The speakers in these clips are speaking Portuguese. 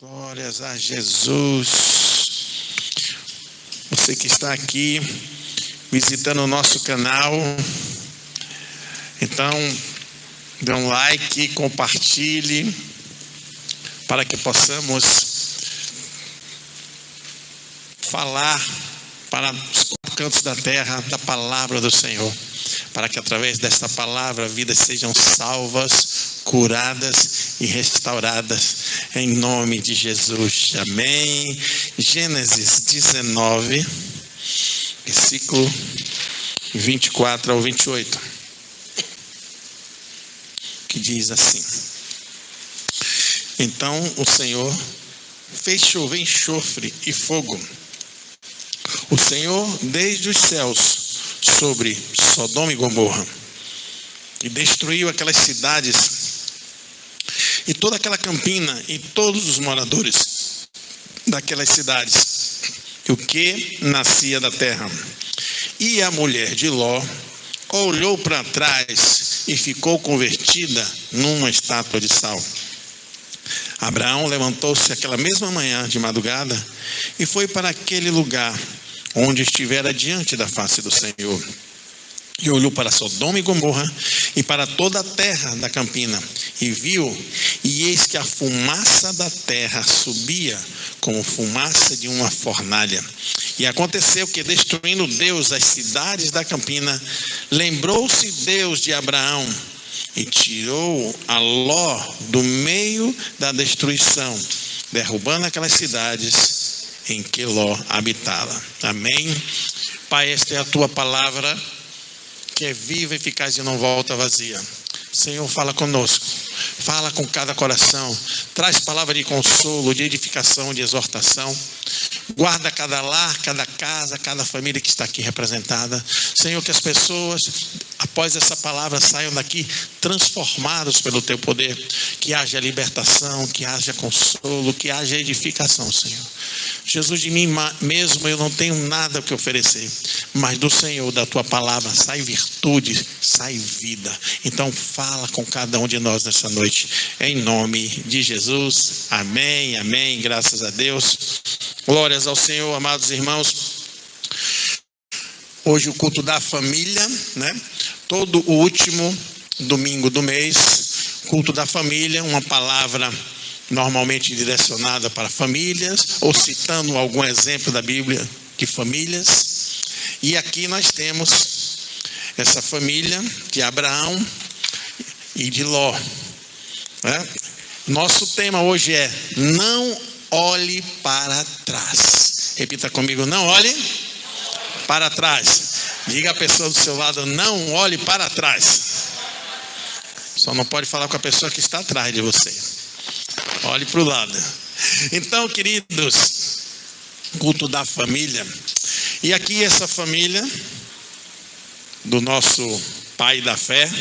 Glórias a Jesus. Você que está aqui visitando o nosso canal, então dê um like, compartilhe, para que possamos falar para os quatro cantos da terra da palavra do Senhor, para que através desta palavra vidas sejam salvas, curadas e restauradas, em nome de Jesus, amém. Gênesis 19, versículo 24 ao 28, que diz assim: Então o Senhor fez chover enxofre e fogo, o Senhor desde os céus, sobre Sodoma e Gomorra, e destruiu aquelas cidades e toda aquela campina e todos os moradores daquelas cidades, e o que nascia da terra. E a mulher de Ló olhou para trás e ficou convertida numa estátua de sal. Abraão levantou-se aquela mesma manhã de madrugada e foi para aquele lugar onde estivera diante da face do Senhor. E olhou para Sodoma e Gomorra e para toda a terra da campina, e viu, e eis que a fumaça da terra subia como fumaça de uma fornalha. E aconteceu que, destruindo Deus as cidades da campina, lembrou-se Deus de Abraão e tirou a Ló do meio da destruição, derrubando aquelas cidades em que Ló habitava. Amém. Pai, esta é a tua palavra, que é viva, eficaz e não volta vazia. Senhor, fala conosco, fala com cada coração, traz palavra de consolo, de edificação, de exortação. Guarda cada lar, cada casa, cada família que está aqui representada. Senhor, que as pessoas, após essa palavra, saiam daqui transformados pelo teu poder. Que haja libertação, que haja consolo, que haja edificação, Senhor. Jesus, de mim mesmo eu não tenho nada que oferecer, mas do Senhor, da tua palavra, sai virtude, sai vida. Então fala com cada um de nós nessa noite, em nome de Jesus. Amém, amém, graças a Deus. Glórias ao Senhor, amados irmãos. Hoje o culto da família, né? Todo o último domingo do mês, culto da família, uma palavra normalmente direcionada para famílias, ou citando algum exemplo da Bíblia de famílias. E aqui nós temos essa família de Abraão e de Ló, né? Nosso tema hoje é: não olhe para trás. Repita comigo: não olhe para trás. Diga à pessoa do seu lado: não olhe para trás. Só não pode falar com a pessoa que está atrás de você. Olhe para o lado. Então, queridos, culto da família. E aqui essa família do nosso pai da fé,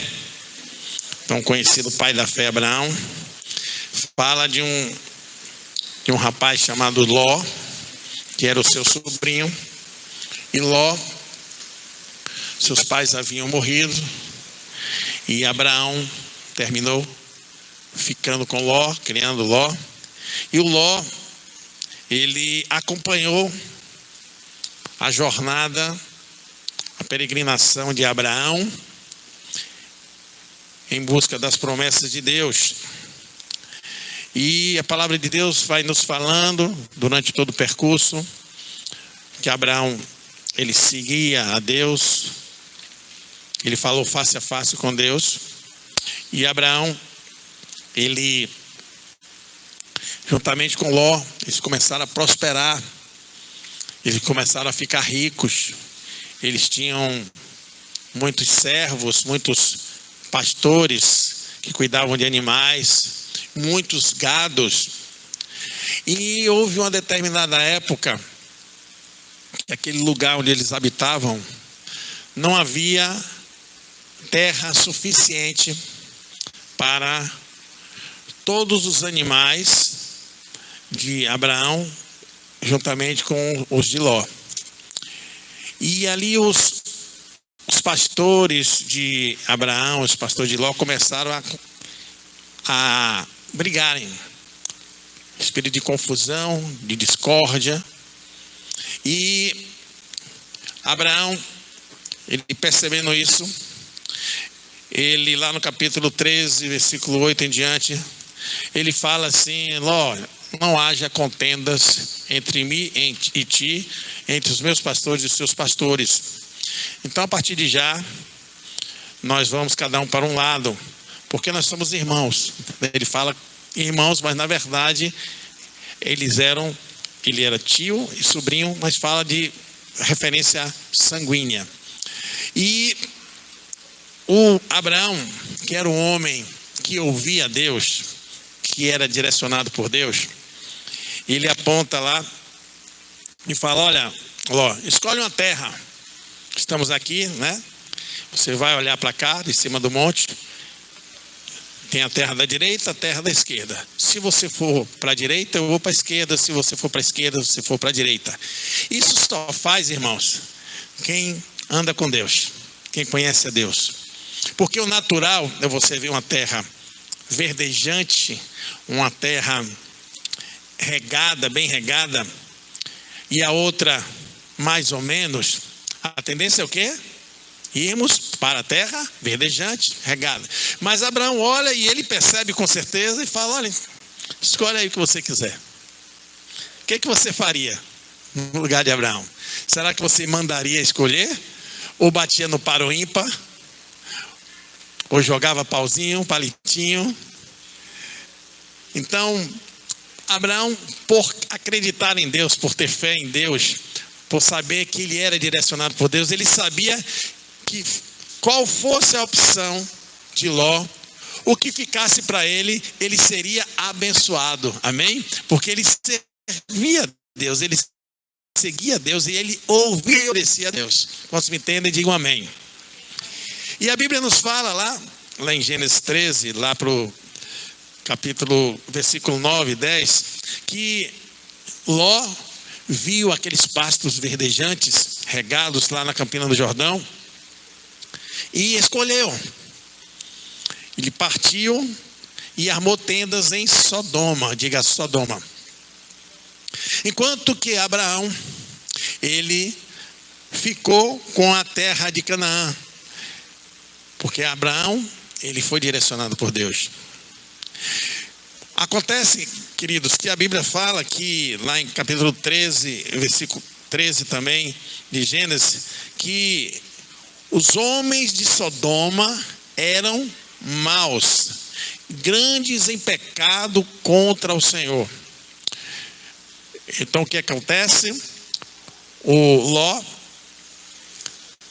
tão conhecido pai da fé, Abraão, fala de um rapaz chamado Ló, que era o seu sobrinho. E Ló, seus pais haviam morrido, e Abraão terminou ficando com Ló, criando Ló. E o Ló, ele acompanhou a jornada, a peregrinação de Abraão em busca das promessas de Deus. E a palavra de Deus vai nos falando durante todo o percurso que Abraão, ele seguia a Deus, ele falou face a face com Deus. E Abraão, ele, juntamente com Ló, eles começaram a prosperar, eles começaram a ficar ricos. Eles tinham muitos servos, muitos pastores que cuidavam de animais, muitos gados. E houve uma determinada época que aquele lugar onde eles habitavam não havia terra suficiente para todos os animais de Abraão, juntamente com os de Ló. E ali os pastores de Abraão, os pastores de Ló, começaram a brigarem. espírito de confusão, de discórdia. E Abraão, ele percebendo isso, ele lá no capítulo 13, versículo 8 em diante, ele fala assim: Ló, não haja contendas entre mim e ti, entre os meus pastores e os seus pastores. Então, a partir de já, nós vamos cada um para um lado, porque nós somos irmãos. Ele fala irmãos, mas na verdade ele era tio e sobrinho, mas fala de referência sanguínea. E o Abraão, que era um homem que ouvia a Deus, que era direcionado por Deus, ele aponta lá e fala: olha, Ló, escolhe uma terra. Estamos aqui, né? Você vai olhar para cá, de cima do monte. Tem a terra da direita, a terra da esquerda. Se você for para a direita, eu vou para a esquerda. Se você for para a esquerda, você for para a direita. Isso só faz, irmãos, quem anda com Deus, quem conhece a Deus. Porque o natural é você ver uma terra verdejante, uma terra regada, bem regada, e a outra mais ou menos. A tendência é o quê? Irmos para a terra verdejante, regada. Mas Abraão olha e ele percebe com certeza e fala: olha, escolhe aí o que você quiser. O que você faria no lugar de Abraão? Será que você mandaria escolher? Ou batia no par ou ímpar? Ou jogava pauzinho, palitinho? Então, Abraão, por acreditar em Deus, por ter fé em Deus, por saber que ele era direcionado por Deus, ele sabia que qual fosse a opção de Ló, o que ficasse para ele, ele seria abençoado. Amém? Porque ele servia a Deus, ele seguia a Deus e ele ouvia e obedecia a Deus. Quantos me entendem, digam amém. E a Bíblia nos fala lá em Gênesis 13, lá para o capítulo, versículo 9 e 10, que Ló viu aqueles pastos verdejantes, regados lá na Campina do Jordão, e escolheu. Ele partiu e armou tendas em Sodoma, diga Sodoma. Enquanto que Abraão, ele ficou com a terra de Canaã, porque Abraão, ele foi direcionado por Deus. Acontece, queridos, que a Bíblia fala que lá em capítulo 13, versículo 13 também, de Gênesis, que os homens de Sodoma eram maus, grandes em pecado contra o Senhor. Então o que acontece? O Ló,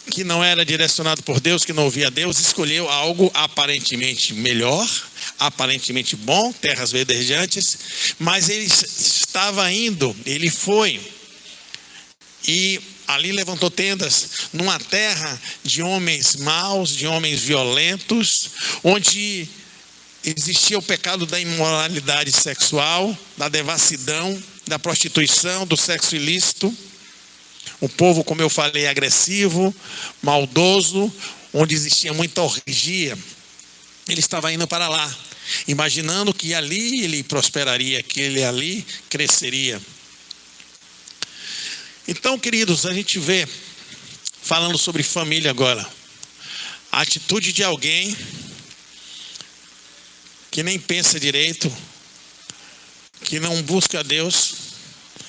que não era direcionado por Deus, que não ouvia Deus, escolheu algo aparentemente melhor, aparentemente bom, terras verdejantes, mas ele estava indo, ele foi e ali levantou tendas numa terra de homens maus, de homens violentos, onde existia o pecado da imoralidade sexual, da devassidão, da prostituição, do sexo ilícito. O povo, como eu falei, agressivo, maldoso, onde existia muita orgia. Ele estava indo para lá, imaginando que ali ele prosperaria, que ele ali cresceria. Então, queridos, a gente vê, falando sobre família agora, a atitude de alguém que nem pensa direito, que não busca a Deus,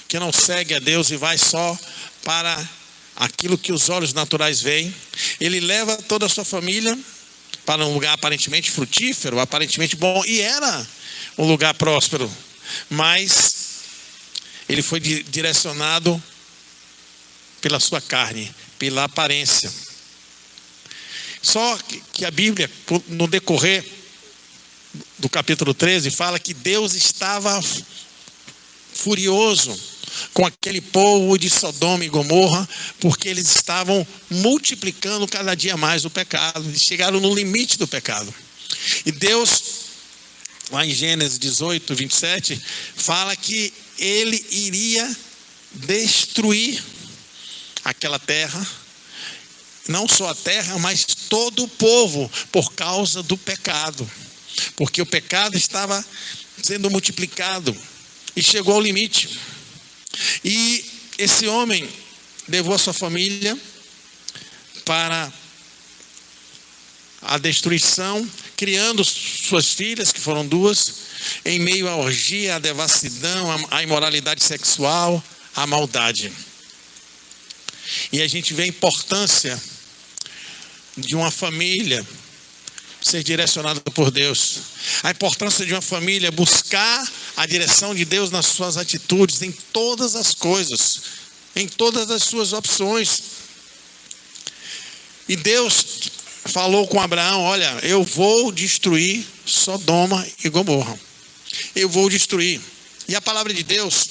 que não segue a Deus e vai só para aquilo que os olhos naturais veem. Ele leva toda a sua família para um lugar aparentemente frutífero, aparentemente bom, e era um lugar próspero, mas ele foi direcionado pela sua carne, pela aparência. Só que a Bíblia, no decorrer do capítulo 13, fala que Deus estava furioso com aquele povo de Sodoma e Gomorra, porque eles estavam multiplicando cada dia mais o pecado, eles chegaram no limite do pecado. E Deus, lá em Gênesis 18, 27, fala que ele iria destruir aquela terra, não só a terra, mas todo o povo, por causa do pecado, porque o pecado estava sendo multiplicado. e chegou ao limite. E esse homem levou a sua família para a destruição, criando suas filhas, que foram 2, em meio à orgia, à devassidão, à imoralidade sexual, à maldade. E a gente vê a importância de uma família ser direcionada por Deus. A importância de uma família buscar a direção de Deus nas suas atitudes, em todas as coisas, em todas as suas opções. E Deus falou com Abraão: olha, eu vou destruir Sodoma e Gomorra. Eu vou destruir. E a palavra de Deus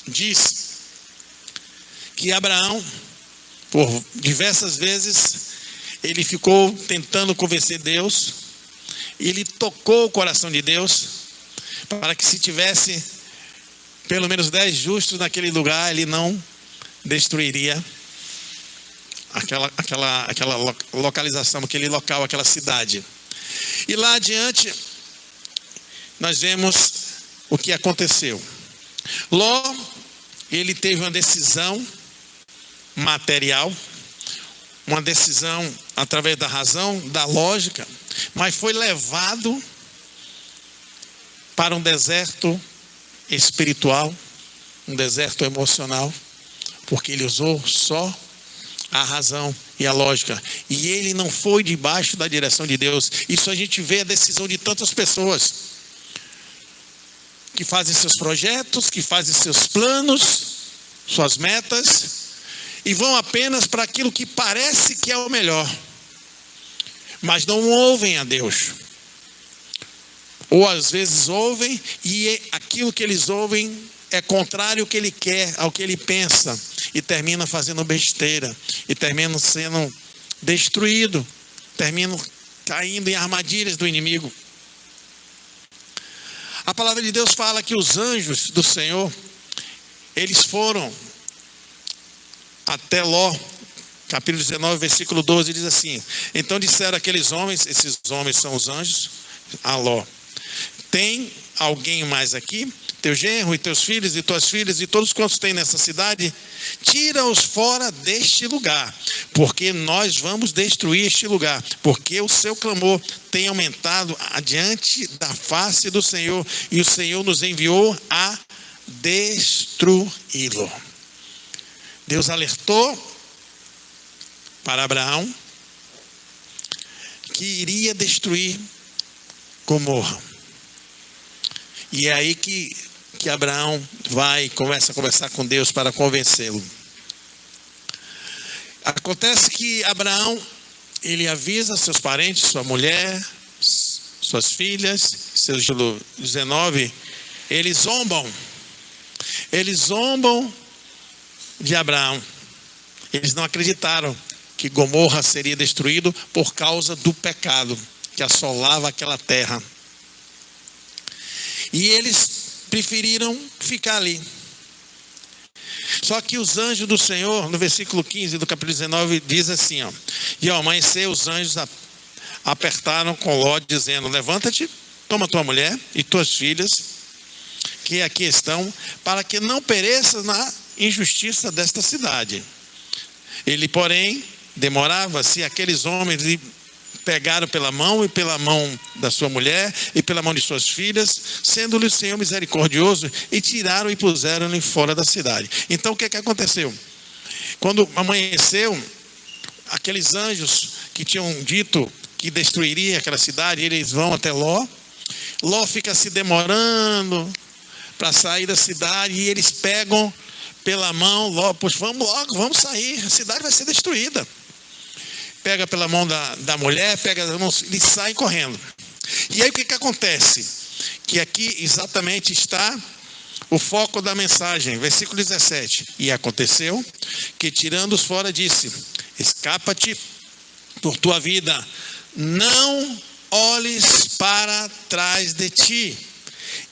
diz que Abraão, por diversas vezes, ele ficou tentando convencer Deus. Ele tocou o coração de Deus para que, se tivesse pelo menos 10 justos naquele lugar, ele não destruiria aquela localização, aquele local, aquela cidade. E lá adiante nós vemos o que aconteceu. Ló, ele teve uma decisão material, uma decisão através da razão, da lógica, mas foi levado para um deserto espiritual, um deserto emocional, porque ele usou só a razão e a lógica, e ele não foi debaixo da direção de Deus. Isso a gente vê a decisão de tantas pessoas que fazem seus projetos, que fazem seus planos, suas metas, e vão apenas para aquilo que parece que é o melhor, mas não ouvem a Deus. Ou às vezes ouvem, e aquilo que eles ouvem é contrário ao que ele quer, ao que ele pensa, e termina fazendo besteira, e termina sendo destruído, termina caindo em armadilhas do inimigo. A palavra de Deus fala que os anjos do Senhor, eles foram até Ló, capítulo 19, versículo 12, diz assim: então disseram aqueles homens, esses homens são os anjos, a Ló: tem alguém mais aqui? Teu genro e teus filhos e tuas filhas e todos quantos tem nessa cidade, tira-os fora deste lugar, porque nós vamos destruir este lugar, porque o seu clamor tem aumentado adiante da face do Senhor, e o Senhor nos enviou a destruí-lo. Deus alertou para Abraão que iria destruir Gomorra. E é aí que Abraão vai e começa a conversar com Deus para convencê-lo. Acontece que Abraão, ele avisa seus parentes, sua mulher, suas filhas, seus 19, eles zombam de Abraão. Eles não acreditaram que Gomorra seria destruído por causa do pecado que assolava aquela terra. E eles preferiram ficar ali. Só que os anjos do Senhor, no versículo 15 do capítulo 19, diz assim, ó: e ao amanhecer os anjos apertaram com Ló, dizendo: levanta-te, toma tua mulher e tuas filhas, que aqui estão, para que não pereças na injustiça desta cidade. Ele, porém, demorava-se. Aqueles homens lhe pegaram pela mão, e pela mão da sua mulher, e pela mão de suas filhas, sendo-lhe o Senhor misericordioso, e tiraram e puseram-lhe fora da cidade. Então o que aconteceu? Quando amanheceu, aqueles anjos que tinham dito que destruiria aquela cidade, eles vão até Ló. Ló fica se demorando para sair da cidade, e eles pegam pela mão Ló: pois vamos logo, vamos sair, a cidade vai ser destruída. Pega pela mão da mulher, pega as mãos, eles saem correndo. E aí o que acontece? Que aqui exatamente está o foco da mensagem, versículo 17. E aconteceu que, tirando-os fora, disse: escapa-te por tua vida, não olhes para trás de ti,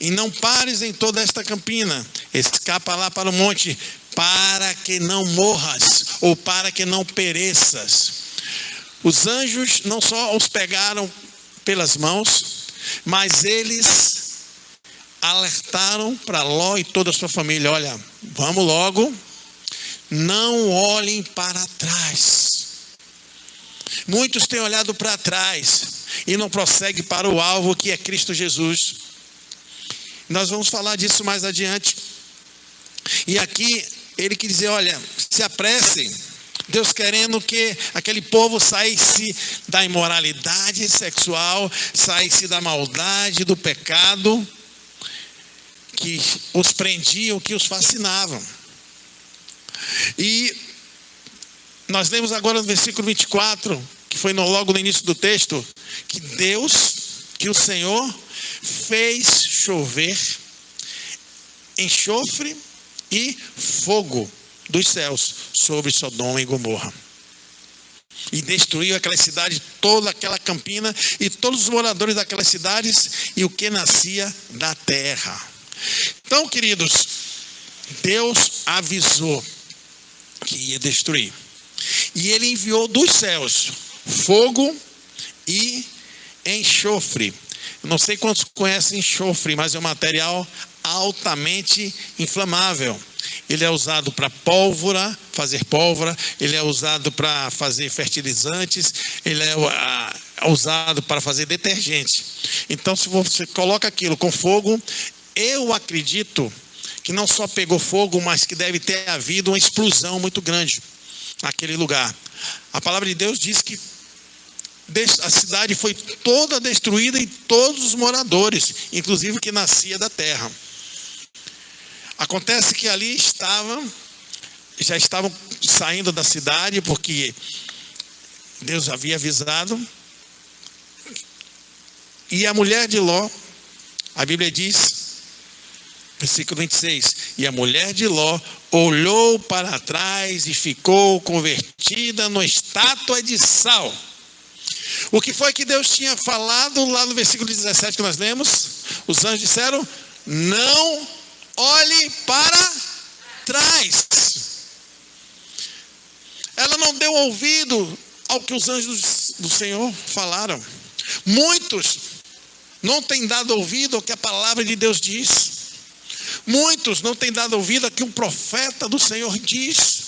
e não pares em toda esta campina, escapa lá para o monte, para que não morras, ou para que não pereças. Os anjos não só os pegaram pelas mãos, mas eles alertaram para Ló e toda a sua família: olha, vamos logo, não olhem para trás. Muitos têm olhado para trás e não prosseguem para o alvo, que é Cristo Jesus. Nós vamos falar disso mais adiante. E aqui ele quer dizer: olha, se apressem. Deus querendo que aquele povo saísse da imoralidade sexual, saísse da maldade, do pecado que os prendiam, que os fascinavam. E nós lemos agora no versículo 24, que foi logo no início do texto, que o Senhor fez chover enxofre e fogo dos céus sobre Sodoma e Gomorra. E destruiu aquela cidade, toda aquela campina e todos os moradores daquelas cidades e o que nascia da terra. Então, queridos, Deus avisou que ia destruir. E ele enviou dos céus fogo e enxofre. Não sei quantos conhecem enxofre, mas é um material altamente inflamável. Ele é usado para fazer pólvora, ele é usado para fazer fertilizantes, ele é usado para fazer detergente. Então, se você coloca aquilo com fogo, eu acredito que não só pegou fogo, mas que deve ter havido uma explosão muito grande naquele lugar. A palavra de Deus diz que a cidade foi toda destruída e todos os moradores, inclusive o que nascia da terra. Acontece que ali já estavam saindo da cidade, porque Deus havia avisado. E a mulher de Ló, a Bíblia diz, versículo 26, e a mulher de Ló olhou para trás e ficou convertida numa estátua de sal. O que foi que Deus tinha falado lá no versículo 17 que nós lemos? Os anjos disseram: não olhe para trás. Ela não deu ouvido ao que os anjos do Senhor falaram. Muitos não têm dado ouvido ao que a palavra de Deus diz. Muitos não têm dado ouvido ao que um profeta do Senhor diz.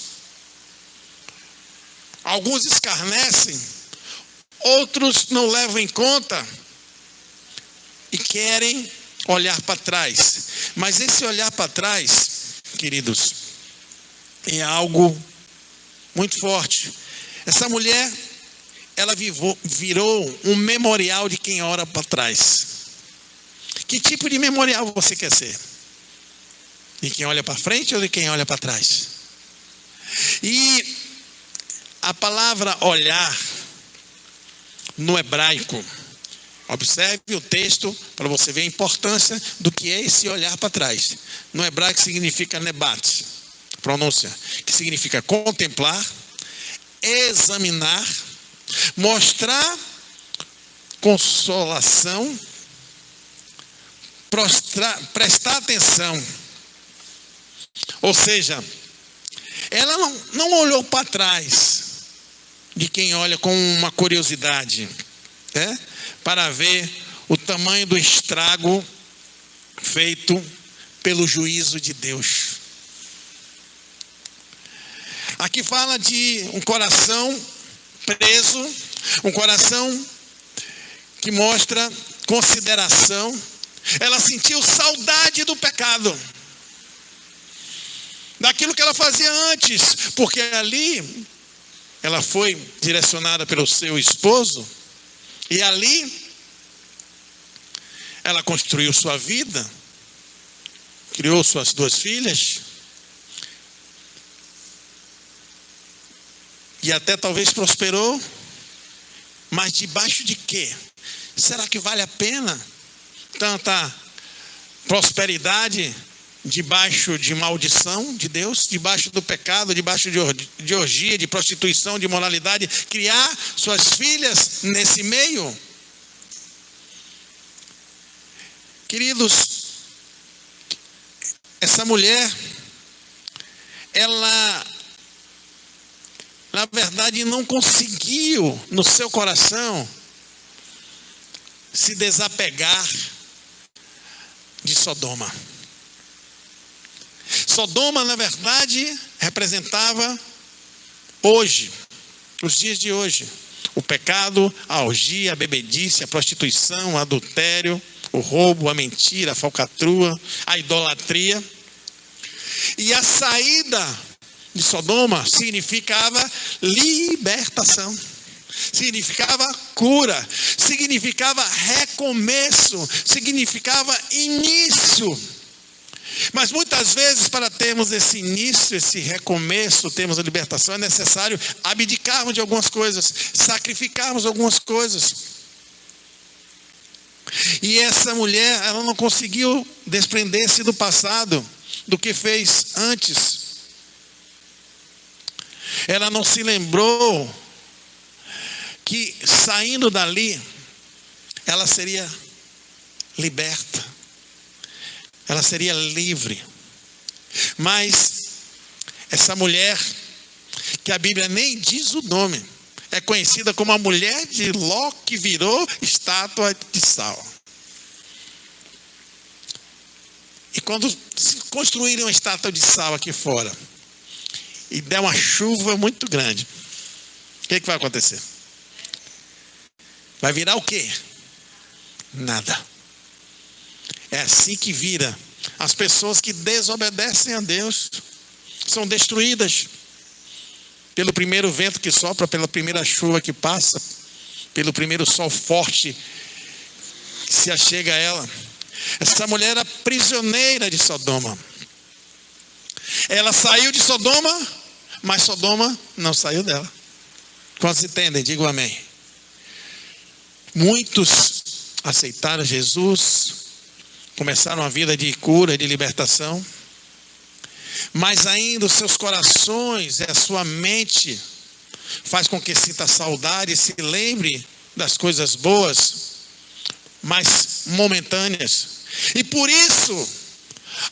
Alguns escarnecem, outros não levam em conta e querem olhar para trás. Mas esse olhar para trás, queridos, é algo muito forte. Essa mulher, ela virou um memorial de quem olha para trás. Que tipo de memorial você quer ser? De quem olha para frente ou de quem olha para trás? E a palavra olhar no hebraico, observe o texto para você ver a importância do que é esse olhar para trás. No hebraico significa nebat, pronúncia, que significa contemplar, examinar, mostrar consolação, prestar atenção. Ou seja, ela não olhou para trás de quem olha com uma curiosidade, né? Para ver o tamanho do estrago feito pelo juízo de Deus. Aqui fala de um coração preso, um coração que mostra consideração. Ela sentiu saudade do pecado, daquilo que ela fazia antes, porque ali ela foi direcionada pelo seu esposo, e ali ela construiu sua vida, criou suas 2 filhas, e até talvez prosperou, mas debaixo de quê? Será que vale a pena tanta prosperidade debaixo de maldição de Deus, debaixo do pecado, debaixo de orgia, de prostituição, de imoralidade, criar suas filhas nesse meio? Queridos, essa mulher, ela, na verdade, não conseguiu no seu coração se desapegar de Sodoma. Sodoma, na verdade, representava hoje, os dias de hoje, o pecado, a orgia, a bebedice, a prostituição, o adultério, o roubo, a mentira, a falcatrua, a idolatria. E a saída de Sodoma significava libertação, significava cura, significava recomeço, significava início. Mas muitas vezes, para termos esse início, esse recomeço, termos a libertação, é necessário abdicarmos de algumas coisas, sacrificarmos algumas coisas. E essa mulher, ela não conseguiu desprender-se do passado, do que fez antes. Ela não se lembrou que saindo dali, ela seria liberta. Ela seria livre. Mas essa mulher, que a Bíblia nem diz o nome, é conhecida como a mulher de Ló que virou estátua de sal. E quando construírem uma estátua de sal aqui fora, e der uma chuva muito grande, o que vai acontecer? Vai virar o quê? Nada. É assim que vira. As pessoas que desobedecem a Deus são destruídas pelo primeiro vento que sopra, pela primeira chuva que passa, pelo primeiro sol forte que se achega a ela. Essa mulher era prisioneira de Sodoma. Ela saiu de Sodoma, mas Sodoma não saiu dela. Quantos entendem? Digam amém. Muitos aceitaram Jesus, começaram a vida de cura, de libertação, mas ainda os seus corações, a sua mente, faz com que sinta saudade, se lembre das coisas boas, mas momentâneas. E por isso,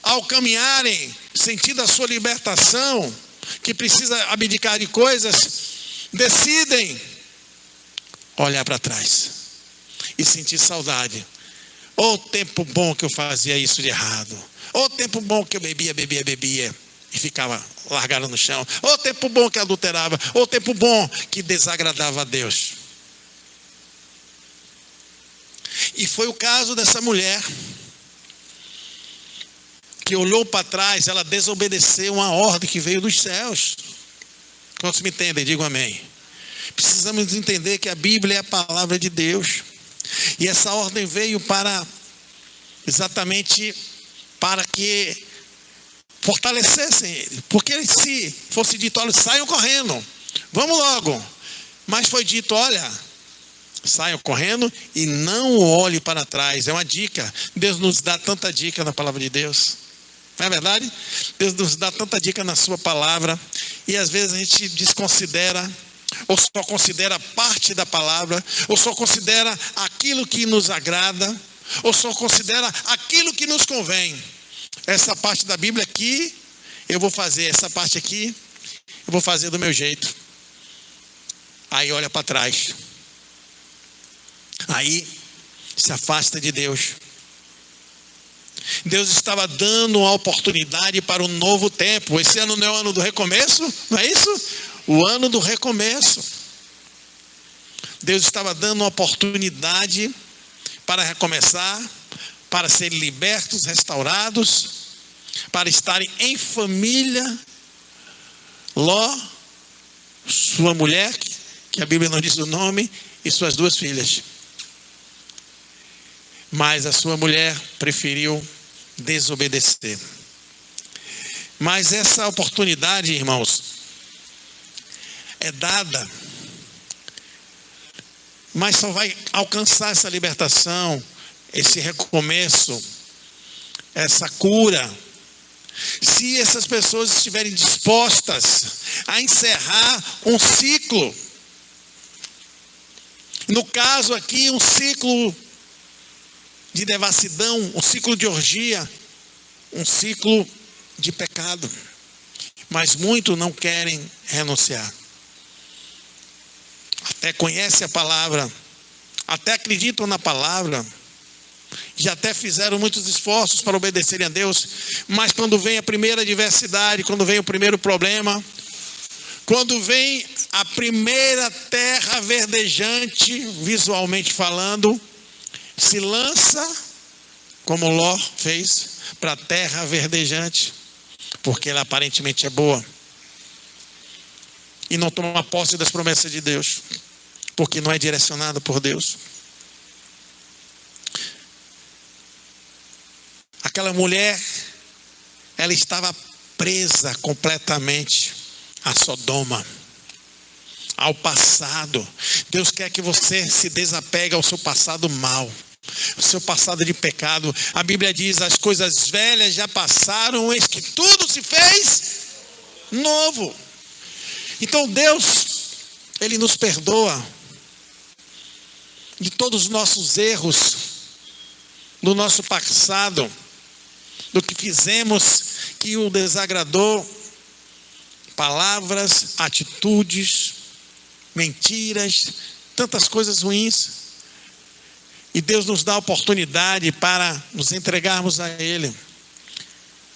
ao caminharem, sentindo a sua libertação, que precisa abdicar de coisas, decidem olhar para trás e sentir saudade. Ô tempo bom que eu fazia isso de errado. Ô tempo bom que eu bebia e ficava largado no chão. Ô tempo bom que adulterava. Ô tempo bom que desagradava a Deus. E foi o caso dessa mulher que olhou para trás. Ela desobedeceu uma ordem que veio dos céus. Quantos me entendem? Digam amém. Precisamos entender que a Bíblia é a palavra de Deus. E essa ordem veio exatamente para que fortalecessem ele. Porque se fosse dito, olha, saiam correndo, vamos logo. Mas foi dito, olha, saiam correndo e não olhe para trás. É uma dica. Deus nos dá tanta dica na palavra de Deus. Não é verdade? Deus nos dá tanta dica na sua palavra. E às vezes a gente desconsidera, ou só considera parte da palavra, ou só considera aquilo que nos agrada, ou só considera aquilo que nos convém. Essa parte da Bíblia aqui eu vou fazer, essa parte aqui eu vou fazer do meu jeito. Aí olha para trás, aí se afasta de Deus. Deus estava dando uma oportunidade para um novo tempo. Esse ano não é o ano do recomeço? Não é isso? O ano do recomeço. Deus estava dando uma oportunidade para recomeçar, para serem libertos, restaurados, para estarem em família. Ló, sua mulher, que a Bíblia não diz o nome, e suas duas filhas. Mas a sua mulher preferiu desobedecer. Mas essa oportunidade, irmãos, é dada, mas só vai alcançar essa libertação, esse recomeço, essa cura, se essas pessoas estiverem dispostas a encerrar um ciclo. No caso aqui, um ciclo de devassidão, um ciclo de orgia, um ciclo de pecado. Mas muitos não querem renunciar. Até conhecem a palavra, até acreditam na palavra, já até fizeram muitos esforços para obedecerem a Deus, mas quando vem a primeira adversidade, quando vem o primeiro problema, quando vem a primeira terra verdejante, visualmente falando, se lança, como Ló fez, para a terra verdejante, porque ela aparentemente é boa, e não toma posse das promessas de Deus, porque não é direcionada por Deus. Aquela mulher, ela estava presa completamente a Sodoma, ao passado. Deus quer que você se desapegue ao seu passado mal, o seu passado de pecado. A Bíblia diz: as coisas velhas já passaram, eis que tudo se fez novo. Então Deus, Ele nos perdoa de todos os nossos erros, do nosso passado, do que fizemos que o desagradou, palavras, atitudes, mentiras, tantas coisas ruins. E Deus nos dá a oportunidade para nos entregarmos a Ele.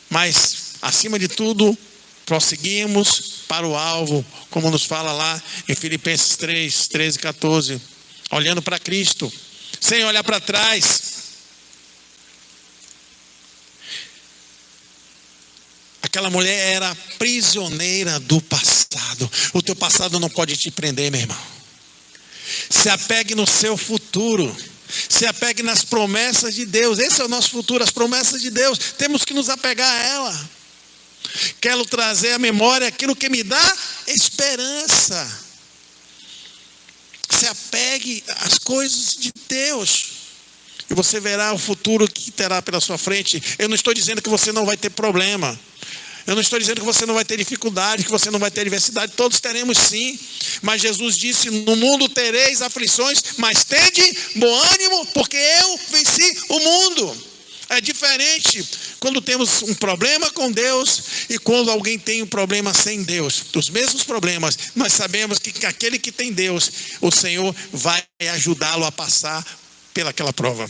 Mas, acima de tudo, prosseguimos para o alvo, como nos fala lá em Filipenses 3, 13 e 14. Olhando para Cristo, sem olhar para trás. Aquela mulher era prisioneira do passado. O teu passado não pode te prender, meu irmão. Se apegue no seu futuro. Se apegue nas promessas de Deus. Esse é o nosso futuro, as promessas de Deus. Temos que nos apegar a ela. Quero trazer à memória aquilo que me dá esperança. Se apegue às coisas de Deus, e você verá o futuro que terá pela sua frente. Eu não estou dizendo que você não vai ter problema. Eu não estou dizendo que você não vai ter dificuldade, que você não vai ter adversidade. Todos teremos sim. Mas Jesus disse: no mundo tereis aflições, mas tende bom ânimo, porque eu venci o mundo. É diferente quando temos um problema com Deus e quando alguém tem um problema sem Deus. Os mesmos problemas, nós sabemos que aquele que tem Deus, o Senhor vai ajudá-lo a passar pelaquela prova.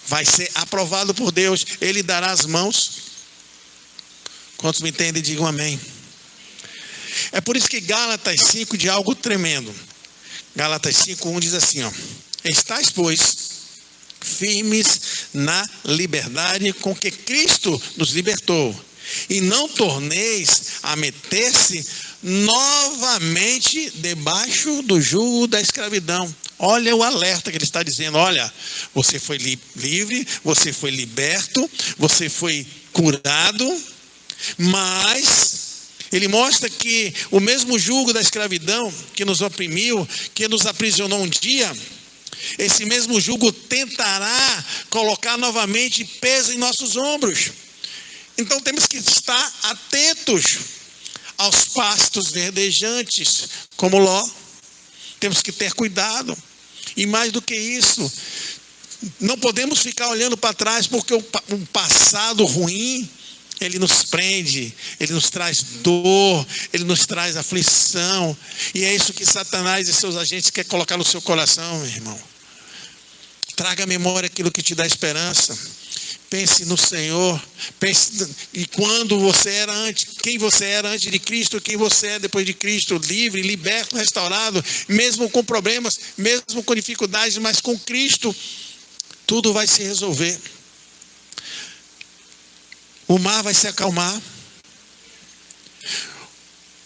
Vai ser aprovado por Deus, Ele dará as mãos. Quantos me entendem, digam amém. É por isso que Gálatas 5 diz algo tremendo. Gálatas 5:1 diz assim, ó: estais, pois, firmes na liberdade com que Cristo nos libertou, e não torneis a meter-se novamente debaixo do jugo da escravidão. Olha o alerta que ele está dizendo. Olha, você foi livre, você foi liberto, você foi curado, mas ele mostra que o mesmo jugo da escravidão que nos oprimiu, que nos aprisionou um dia, esse mesmo jugo tentará colocar novamente peso em nossos ombros. Então temos que estar atentos aos pastos verdejantes, como Ló. Temos que ter cuidado. E mais do que isso, não podemos ficar olhando para trás, porque o passado ruim, ele nos prende, ele nos traz dor, ele nos traz aflição. E é isso que Satanás e seus agentes querem colocar no seu coração, meu irmão. Traga à memória aquilo que te dá esperança. Pense no Senhor. Pense em quando você era antes, quem você era antes de Cristo, quem você é depois de Cristo, livre, liberto, restaurado, mesmo com problemas, mesmo com dificuldades, mas com Cristo, tudo vai se resolver. O mar vai se acalmar.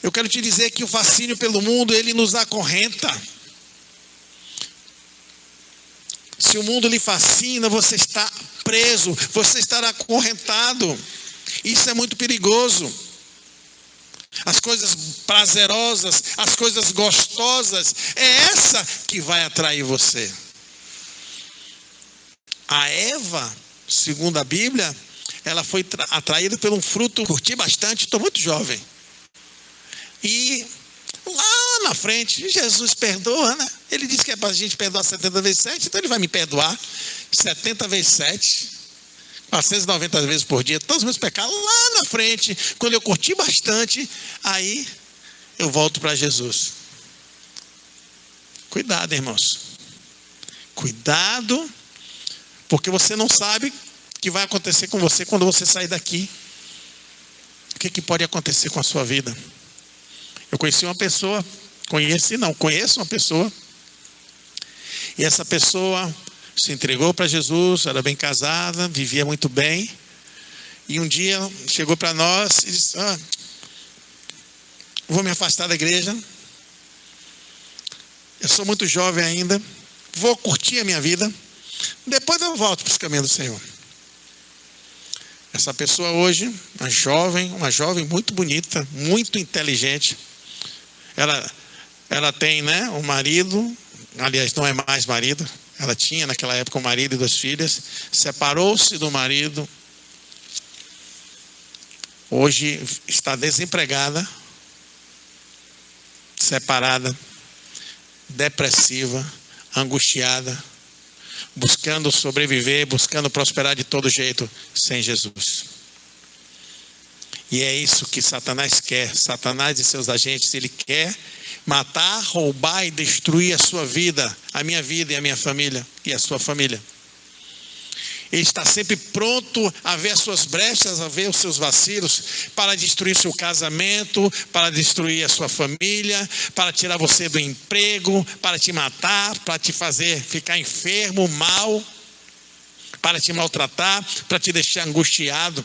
Eu quero te dizer que o fascínio pelo mundo, ele nos acorrenta. Se o mundo lhe fascina, você está preso, você estará acorrentado. Isso é muito perigoso. As coisas prazerosas, as coisas gostosas, é essa que vai atrair você. A Eva, segundo a Bíblia, ela foi atraída por um fruto, curti bastante, estou muito jovem. E lá na frente, Jesus perdoa, né? Ele disse que é para a gente perdoar 70 vezes 7, então ele vai me perdoar 70 vezes 7, 490 vezes por dia, todos os meus pecados. Lá na frente, quando eu curti bastante, aí eu volto para Jesus. Cuidado, irmãos. Cuidado Porque você não sabe o que vai acontecer com você quando você sair daqui. O que pode acontecer com a sua vida? Eu conheço uma pessoa. E essa pessoa se entregou para Jesus, era bem casada, vivia muito bem. E um dia chegou para nós e disse: vou me afastar da igreja. Eu sou muito jovem ainda. Vou curtir a minha vida. Depois eu volto para os caminhos do Senhor. Essa pessoa hoje, uma jovem muito bonita, muito inteligente. Ela tem, né, um marido, aliás, não é mais marido. Ela tinha naquela época um marido e 2 filhas. Separou-se do marido. Hoje está desempregada, separada, depressiva, angustiada, buscando sobreviver, buscando prosperar de todo jeito, sem Jesus. E é isso que Satanás quer. Satanás e seus agentes, ele quer matar, roubar e destruir a sua vida, a minha vida e a minha família, e a sua família. Ele está sempre pronto a ver as suas brechas, a ver os seus vacilos, para destruir seu casamento, para destruir a sua família, para tirar você do emprego, para te matar, para te fazer ficar enfermo, mal, para te maltratar, para te deixar angustiado.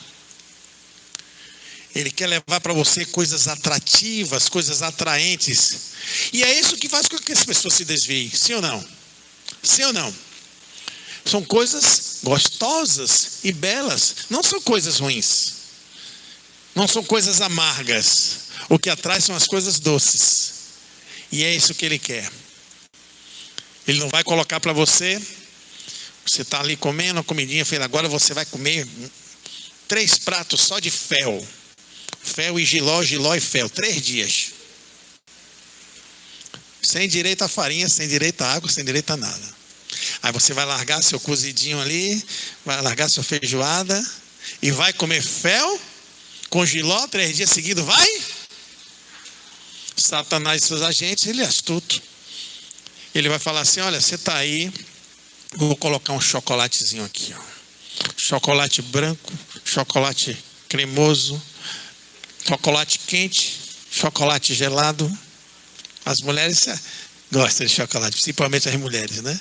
Ele quer levar para você coisas atrativas, coisas atraentes. E é isso que faz com que as pessoas se desviem, sim ou não? Sim ou não? São coisas gostosas e belas, não são coisas ruins, não são coisas amargas. O que atrai são as coisas doces, e é isso que ele quer. Ele não vai colocar para você está ali comendo a comidinha, agora você vai comer 3 pratos só de fel e jiló e fel, 3 dias, sem direito a farinha, sem direito a água, sem direito a nada. Aí você vai largar seu cozidinho ali, vai largar sua feijoada e vai comer fel com jiló 3 dias seguidos, vai? Satanás e seus agentes, ele é astuto. Ele vai falar assim: olha, você está aí, vou colocar um chocolatezinho aqui, ó. Chocolate branco, chocolate cremoso, chocolate quente, chocolate gelado. As mulheres gostam de chocolate, principalmente as mulheres, né?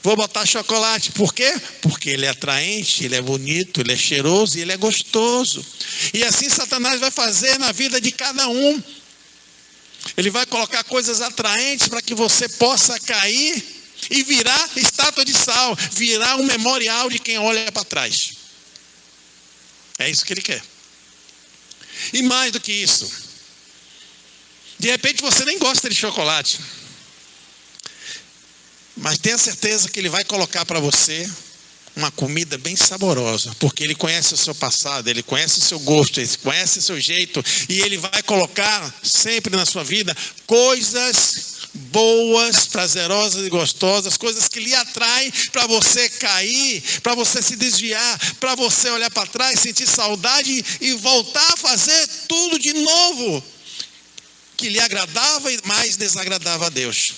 Vou botar chocolate, por quê? Porque ele é atraente, ele é bonito, ele é cheiroso e ele é gostoso. E assim Satanás vai fazer na vida de cada um. Ele vai colocar coisas atraentes para que você possa cair e virar estátua de sal, virar um memorial de quem olha para trás. É isso que ele quer. E mais do que isso, de repente você nem gosta de chocolate, mas tenha certeza que ele vai colocar para você uma comida bem saborosa, porque ele conhece o seu passado, ele conhece o seu gosto, ele conhece o seu jeito, e ele vai colocar sempre na sua vida coisas boas, prazerosas e gostosas, coisas que lhe atraem para você cair, para você se desviar, para você olhar para trás, sentir saudade e voltar a fazer tudo de novo que lhe agradava e mais desagradava a Deus.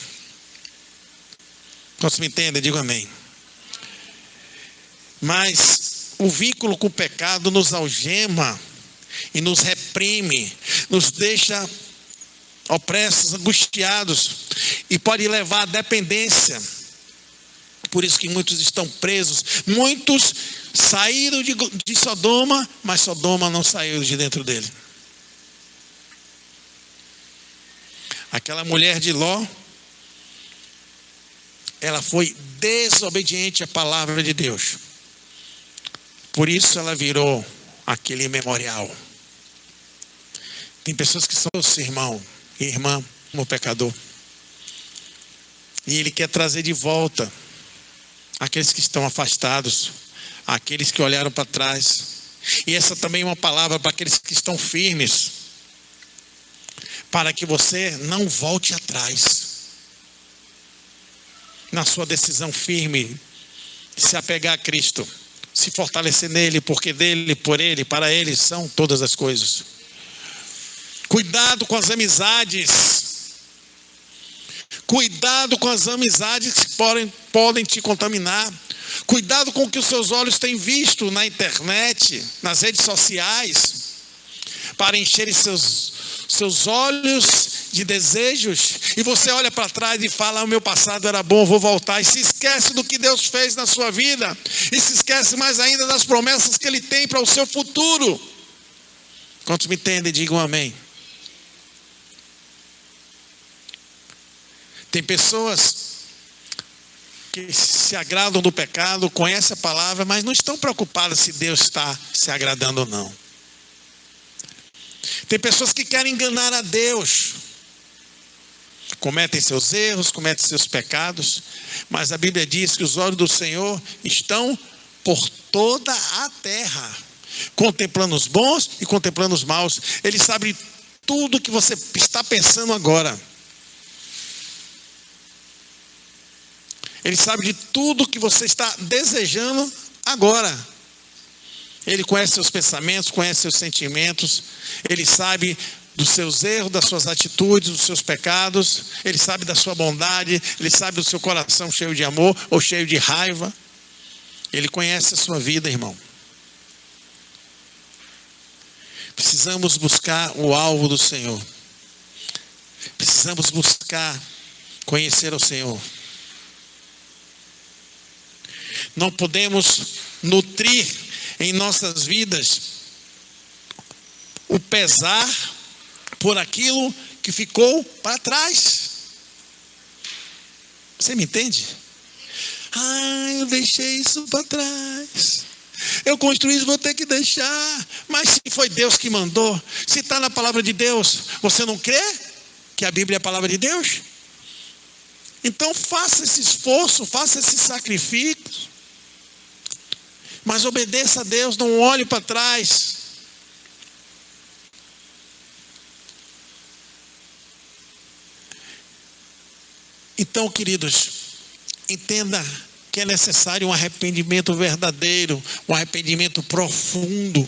Quantos me entendem? Digo amém. Mas o vínculo com o pecado nos algema e nos reprime, nos deixa opressos, angustiados, e pode levar à dependência. Por isso que muitos estão presos. Muitos saíram de Sodoma, mas Sodoma não saiu de dentro dele. Aquela mulher de Ló, ela foi desobediente à palavra de Deus. Por isso ela virou aquele memorial. Tem pessoas que são seu irmão e irmã, como pecador. E ele quer trazer de volta aqueles que estão afastados, aqueles que olharam para trás. E essa também é uma palavra para aqueles que estão firmes, para que você não volte atrás na sua decisão firme de se apegar a Cristo, se fortalecer nele, porque dele, por ele, para ele são todas as coisas. Cuidado com as amizades. Cuidado com as amizades que podem te contaminar. Cuidado com o que os seus olhos têm visto na internet, nas redes sociais, para encherem seus olhos de desejos. E você olha para trás e fala: o meu passado era bom, vou voltar. E se esquece do que Deus fez na sua vida. E se esquece mais ainda das promessas que Ele tem para o seu futuro. Quantos me entendem, digam amém. Tem pessoas que se agradam do pecado, conhecem a palavra, mas não estão preocupadas se Deus está se agradando ou não. Tem pessoas que querem enganar a Deus, cometem seus erros, cometem seus pecados, mas a Bíblia diz que os olhos do Senhor estão por toda a terra, contemplando os bons e contemplando os maus. Ele sabe tudo que você está pensando agora. Ele sabe de tudo que você está desejando agora. Ele conhece seus pensamentos, conhece seus sentimentos. Ele sabe dos seus erros, das suas atitudes, dos seus pecados. Ele sabe da sua bondade. Ele sabe do seu coração cheio de amor ou cheio de raiva. Ele conhece a sua vida, irmão. Precisamos buscar o alvo do Senhor. Precisamos buscar conhecer o Senhor. Não podemos nutrir em nossas vidas o pesar por aquilo que ficou para trás. Você me entende? Eu deixei isso para trás. Eu construí isso, vou ter que deixar. Mas se foi Deus que mandou, se está na palavra de Deus, você não crê que a Bíblia é a palavra de Deus? Então faça esse esforço, faça esse sacrifício. Mas obedeça a Deus, não olhe para trás. Então, queridos, entenda que é necessário um arrependimento verdadeiro, um arrependimento profundo.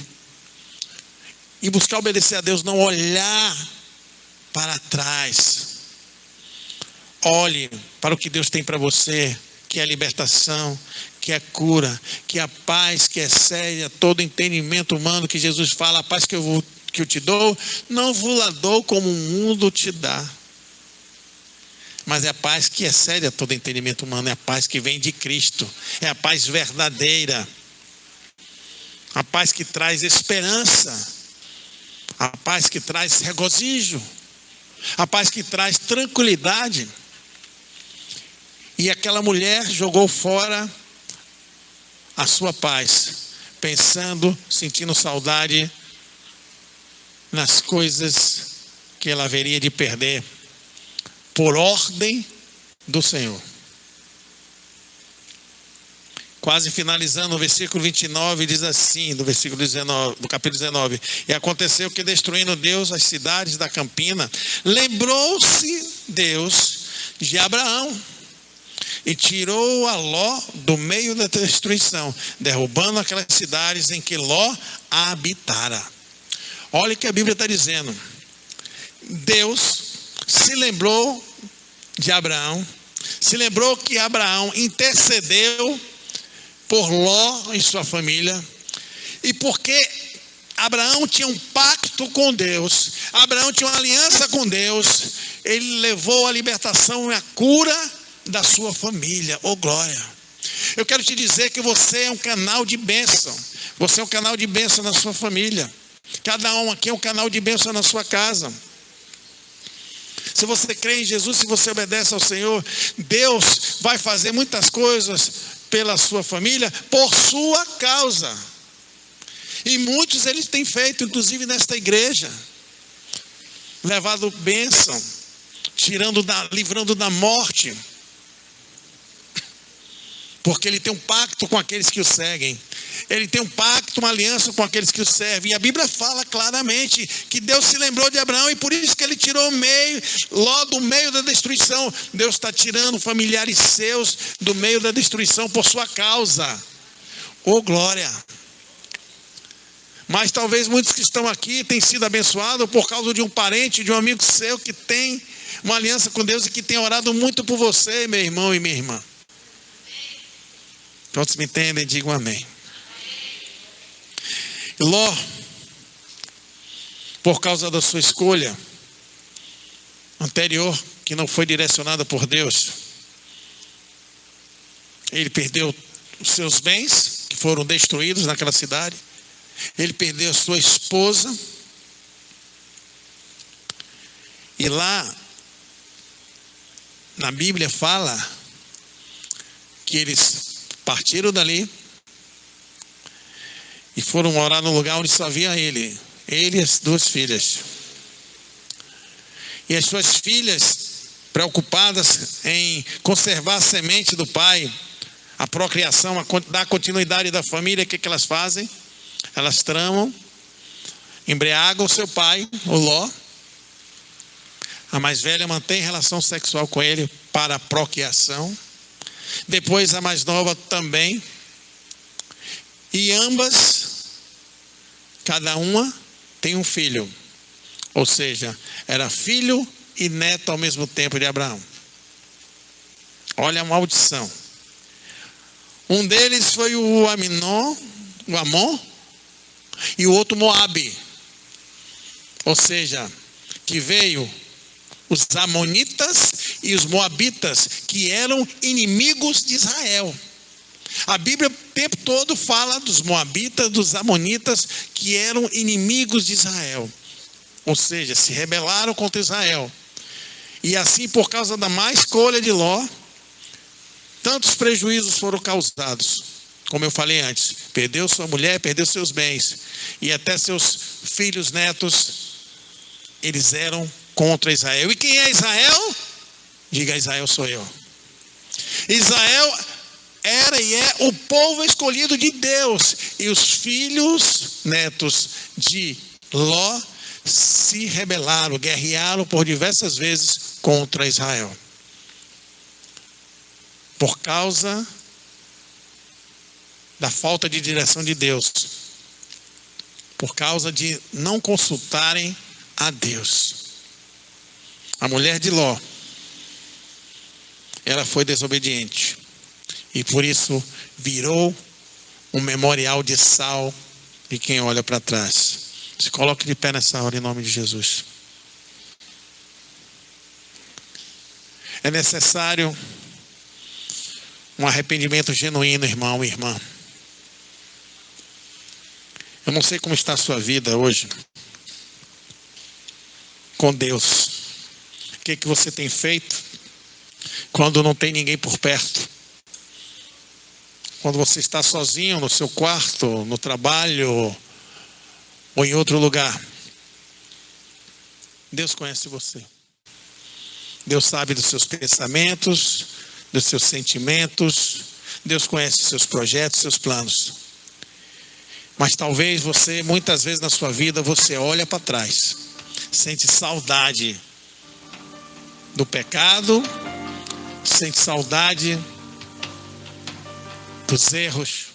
E buscar obedecer a Deus, não olhar para trás. Olhe para o que Deus tem para você, que é a libertação, que é a cura, que é a paz que excede a todo entendimento humano, que Jesus fala: a paz que eu te dou, não vos la dou como o mundo te dá. Mas é a paz que excede a todo entendimento humano, é a paz que vem de Cristo, é a paz verdadeira, a paz que traz esperança, a paz que traz regozijo, a paz que traz tranquilidade. E aquela mulher jogou fora a sua paz, pensando, sentindo saudade nas coisas que ela haveria de perder, por ordem do Senhor. Quase finalizando o versículo 29, diz assim, do versículo 19, do capítulo 19: e aconteceu que, destruindo Deus as cidades da campina, lembrou-se Deus de Abraão, e tirou a Ló do meio da destruição, derrubando aquelas cidades em que Ló habitara. Olha o que a Bíblia está dizendo. Deus se lembrou de Abraão, se lembrou que Abraão intercedeu por Ló e sua família, e porque Abraão tinha um pacto com Deus, Abraão tinha uma aliança com Deus, ele levou a libertação e a cura da sua família. Oh glória! Eu quero te dizer que você é um canal de bênção. Você é um canal de bênção na sua família. Cada um aqui é um canal de bênção na sua casa. Se você crê em Jesus, se você obedece ao Senhor, Deus vai fazer muitas coisas pela sua família, por sua causa. E muitos eles têm feito, inclusive nesta igreja, levado bênção, livrando da morte, porque ele tem um pacto com aqueles que o seguem. Ele tem um pacto, uma aliança com aqueles que o servem. E a Bíblia fala claramente que Deus se lembrou de Abraão, e por isso que ele tirou Ló do meio da destruição. Deus está tirando familiares seus do meio da destruição por sua causa. Oh glória! Mas talvez muitos que estão aqui tenham sido abençoados por causa de um parente, de um amigo seu que tem uma aliança com Deus e que tem orado muito por você, meu irmão e minha irmã. Todos me entendem? Digam amém. E Ló, por causa da sua escolha anterior, que não foi direcionada por Deus, ele perdeu os seus bens, que foram destruídos naquela cidade. Ele perdeu a sua esposa. E lá, na Bíblia fala que eles partiram dali e foram morar no lugar onde só havia ele e as duas filhas. E as suas filhas, preocupadas em conservar a semente do pai, a procriação, dar continuidade da família, o que elas fazem? Elas tramam, embriagam o seu pai, o Ló. A mais velha mantém relação sexual com ele para a procriação. Depois a mais nova também. E ambas, cada uma tem um filho. Ou seja, era filho e neto ao mesmo tempo de Abraão. Olha a maldição. Um deles foi o Amon, e o outro Moabe. Ou seja, que veio os amonitas e os moabitas, que eram inimigos de Israel. A Bíblia o tempo todo fala dos moabitas, dos amonitas, que eram inimigos de Israel. Ou seja, se rebelaram contra Israel. E assim, por causa da má escolha de Ló, tantos prejuízos foram causados. Como eu falei antes, perdeu sua mulher, perdeu seus bens, e até seus filhos, netos, eles eram contra Israel. E quem é Israel? Diga: Israel sou eu. Israel era e é o povo escolhido de Deus. E os filhos, netos de Ló, se rebelaram, guerrearam por diversas vezes contra Israel. Por causa da falta de direção de Deus. Por causa de não consultarem a Deus. A mulher de Ló, ela foi desobediente. E por isso virou um memorial de sal de quem olha para trás. Se coloque de pé nessa hora em nome de Jesus. É necessário um arrependimento genuíno, irmão e irmã. Eu não sei como está a sua vida hoje com Deus. O que você tem feito quando não tem ninguém por perto? Quando você está sozinho no seu quarto, no trabalho ou em outro lugar. Deus conhece você. Deus sabe dos seus pensamentos, dos seus sentimentos. Deus conhece seus projetos, seus planos. Mas talvez você, muitas vezes na sua vida, você olha para trás, sente saudade do pecado, sente saudade dos erros,